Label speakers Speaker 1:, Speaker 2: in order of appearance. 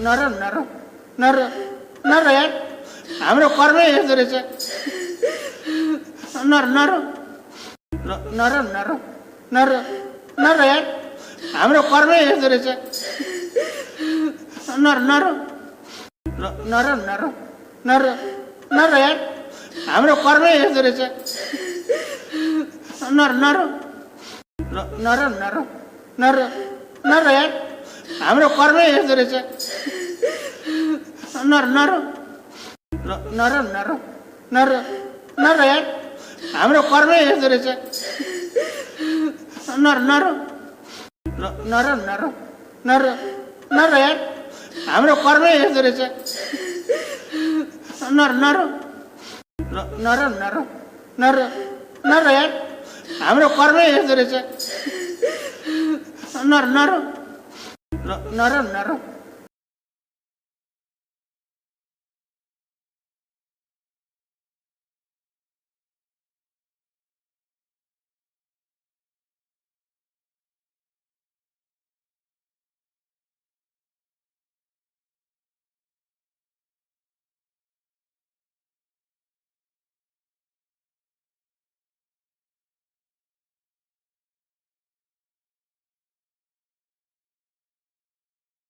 Speaker 1: नर नर नर नर यार हाम्रो कर्मै यस्तो रहेछ नर नर नर नर नर नर यार हाम्रो कर्मै यस्तो रहेछ नर नर नर नर नर नर यार हाम्रो कर्मै यस्तो रहेछ नर नर नर नर नर नर यार हाम्रो कर्मै यस्तो रहेछ नर नर नर नर नर नर यार हाम्रो कर्मै यस्तो रहेछ नर नर नर नर नर नर यार हाम्रो कर्मै यस्तो रहेछ नर नर नर नर नर नर यार हाम्रो कर्मै यस्तो रहेछ नर नर नर नर